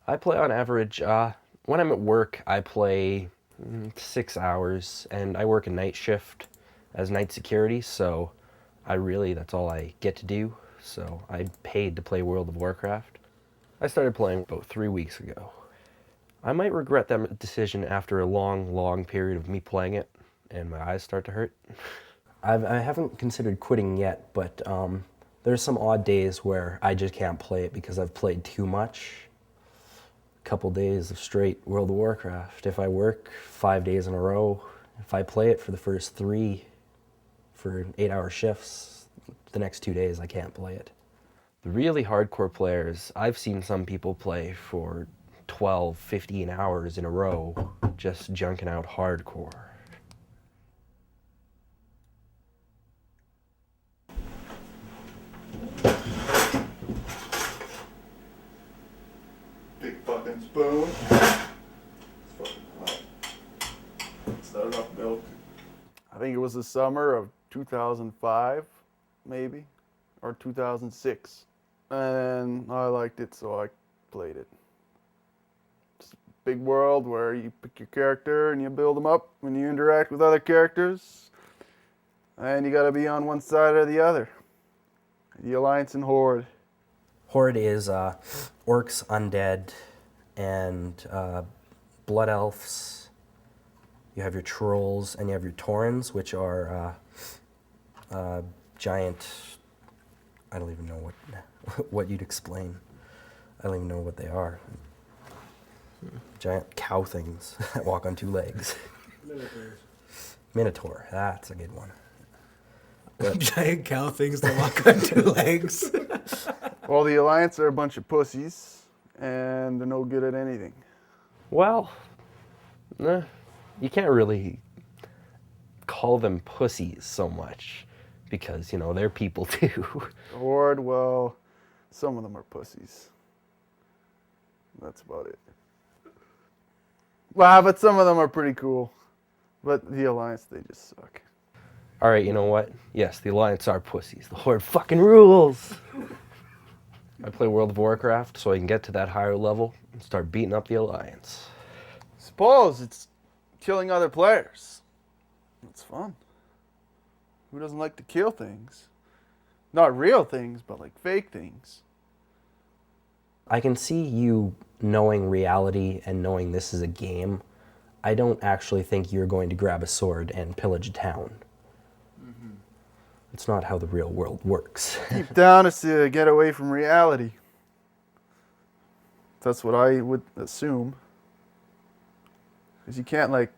I play on average, when I'm at work, I play 6 hours, and I work a night shift as night security, so that's all I get to do. So I paid to play World of Warcraft. I started playing about 3 weeks ago. I might regret that decision after a long, long period of me playing it, and my eyes start to hurt. I haven't considered quitting yet, but there's some odd days where I just can't play it because I've played too much. Couple days of straight World of Warcraft. If I work 5 days in a row, if I play it for the first three for 8 hour shifts, the next 2 days I can't play it. The really hardcore players, I've seen some people play for 12, 15 hours in a row, just junking out hardcore. Big fucking spoon. It's fucking hot. It's not enough milk. I think it was the summer of 2005, maybe, or 2006. And I liked it, so I played it. It's a big world where you pick your character and you build them up when you interact with other characters. And you gotta be on one side or the other. The Alliance and Horde. Horde is orcs, undead, and blood elves. You have your trolls, and you have your taurens, which are giant. I don't even know what you'd explain. I don't even know what they are. Giant cow things that walk on two legs. Minotaurs. Minotaur, that's a good one. Giant cow things that walk on two legs. Well, the Alliance are a bunch of pussies, and they're no good at anything. Well, you can't really call them pussies so much because, they're people too. The Horde, well, some of them are pussies. That's about it. Well, but some of them are pretty cool. But the Alliance, they just suck. All right, you know what? Yes, the Alliance are pussies. The Horde fucking rules. I play World of Warcraft so I can get to that higher level and start beating up the Alliance. Suppose it's killing other players. It's fun. Who doesn't like to kill things? Not real things, but like fake things. I can see you knowing reality and knowing this is a game. I don't actually think you're going to grab a sword and pillage a town. It's not how the real world works. Deep down, it's to get away from reality. That's what I would assume. Because you can't,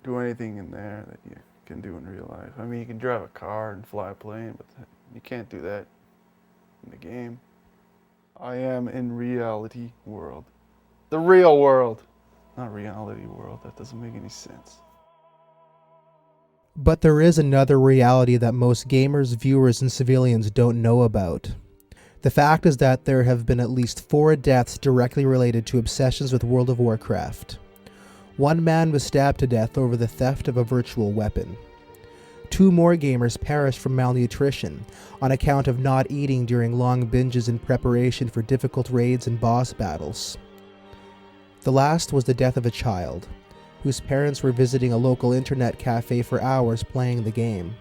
do anything in there that you can do in real life. I mean, you can drive a car and fly a plane, but you can't do that in the game. I am in reality world. The real world. Not reality world. That doesn't make any sense. But there is another reality that most gamers, viewers, and civilians don't know about. The fact is that there have been at least 4 deaths directly related to obsessions with World of Warcraft. One man was stabbed to death over the theft of a virtual weapon. 2 more gamers perished from malnutrition on account of not eating during long binges in preparation for difficult raids and boss battles. The last was the death of a child, whose parents were visiting a local internet cafe for hours playing the game.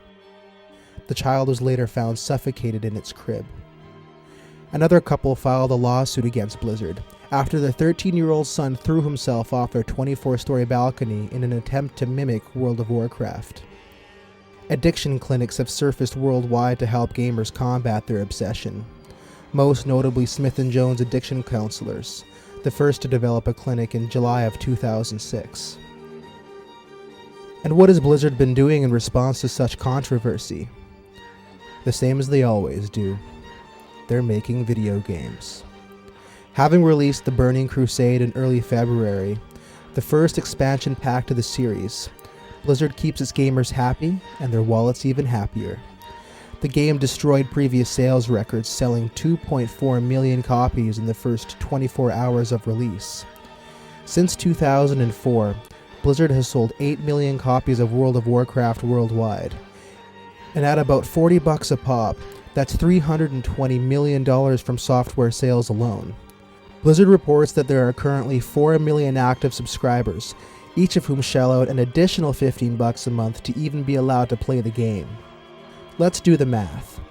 The child was later found suffocated in its crib. Another couple filed a lawsuit against Blizzard after their 13-year-old son threw himself off their 24-story balcony in an attempt to mimic World of Warcraft. Addiction clinics have surfaced worldwide to help gamers combat their obsession, most notably Smith & Jones Addiction Counselors, the first to develop a clinic in July of 2006. And what has Blizzard been doing in response to such controversy? The same as they always do. They're making video games. Having released The Burning Crusade in early February, the first expansion pack to the series, Blizzard keeps its gamers happy and their wallets even happier. The game destroyed previous sales records, selling 2.4 million copies in the first 24 hours of release. Since 2004, Blizzard has sold 8 million copies of World of Warcraft worldwide. And at about $40 a pop, that's $320 million from software sales alone. Blizzard reports that there are currently 4 million active subscribers, each of whom shell out an additional $15 a month to even be allowed to play the game. Let's do the math.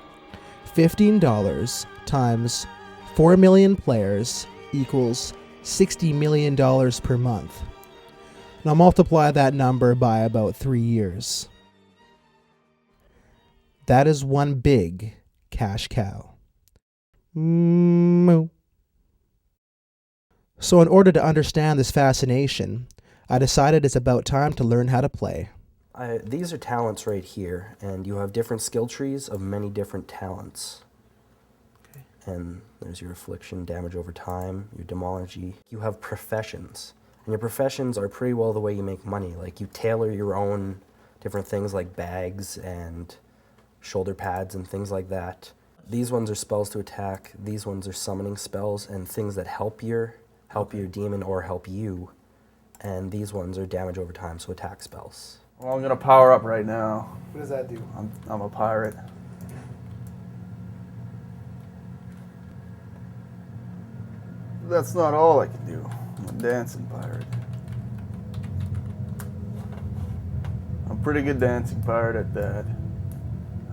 $15 times 4 million players equals $60 million per month. Now multiply that number by about 3 years. That is one big cash cow. Moo. So in order to understand this fascination, I decided it's about time to learn how to play. These are talents right here, and you have different skill trees of many different talents. Okay. And there's your affliction, damage over time, your demology. You have professions, and your professions are pretty well the way you make money. Like, you tailor your own different things like bags and shoulder pads and things like that. These ones are spells to attack, these ones are summoning spells and things that help your demon or help you. And these ones are damage over time, so attack spells. Well, I'm gonna power up right now. What does that do? I'm a pirate. That's not all I can do. I'm a dancing pirate. I'm a pretty good dancing pirate at that.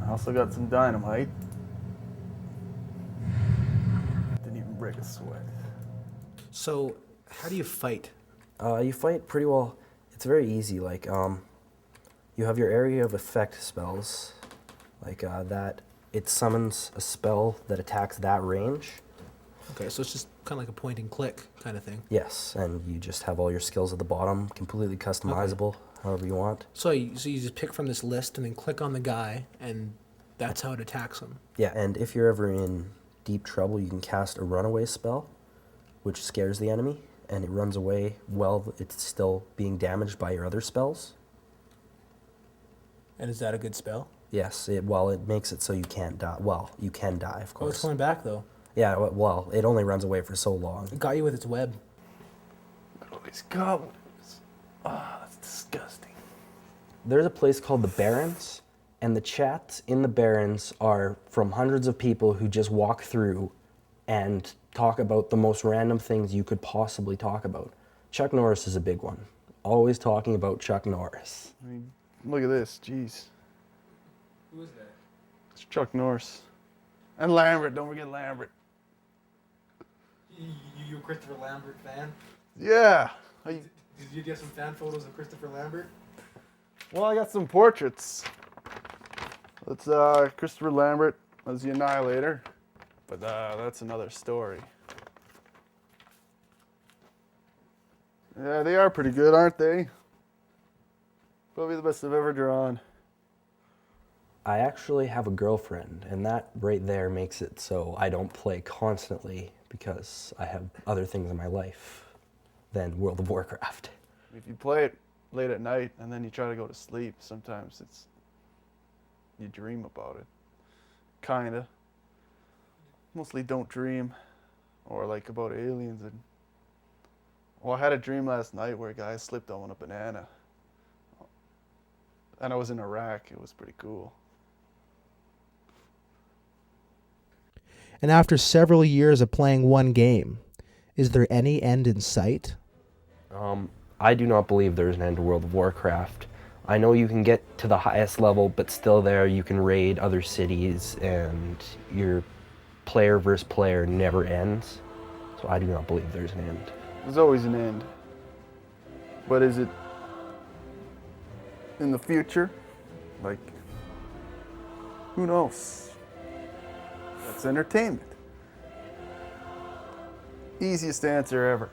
I also got some dynamite. Didn't even break a sweat. So, how do you fight? You fight pretty well. It's very easy. Like, you have your area of effect spells, like that. It summons a spell that attacks that range. Okay, so it's just kind of like a point and click kind of thing. Yes, and you just have all your skills at the bottom, completely customizable, however you want. So you just pick from this list and then click on the guy, and that's how it attacks him. Yeah, and if you're ever in deep trouble, you can cast a runaway spell, which scares the enemy, and it runs away while it's still being damaged by your other spells. And is that a good spell? Yes, it makes it so you can't die. Well, you can die, of Oh, it's course. coming back though. Yeah, well, it only runs away for so long. It got you with its web. Look at all these goblins. Ah, that's disgusting. There's a place called the Barrens, and the chats in the Barrens are from hundreds of people who just walk through and talk about the most random things you could possibly talk about. Chuck Norris is a big one. Always talking about Chuck Norris. I mean, look at this, jeez. Who is that? It's Chuck Norris. And Lambert, don't forget Lambert. You a Christopher Lambert fan? Yeah. Did you get some fan photos of Christopher Lambert? Well, I got some portraits. That's Christopher Lambert as the Annihilator. But that's another story. Yeah, they are pretty good, aren't they? Probably the best I've ever drawn. I actually have a girlfriend, and that right there makes it so I don't play constantly because I have other things in my life than World of Warcraft. If you play it late at night and then you try to go to sleep, sometimes you dream about it. Kinda. Mostly don't dream. Or like about aliens. Well, I had a dream last night where a guy slipped on a banana. And I was in Iraq. It was pretty cool. And after several years of playing one game, is there any end in sight? I do not believe there's an end to World of Warcraft. I know you can get to the highest level, but still there you can raid other cities and your player versus player never ends. So I do not believe there's an end. There's always an end. But is it in the future? Like, who knows? That's entertainment. Easiest answer ever.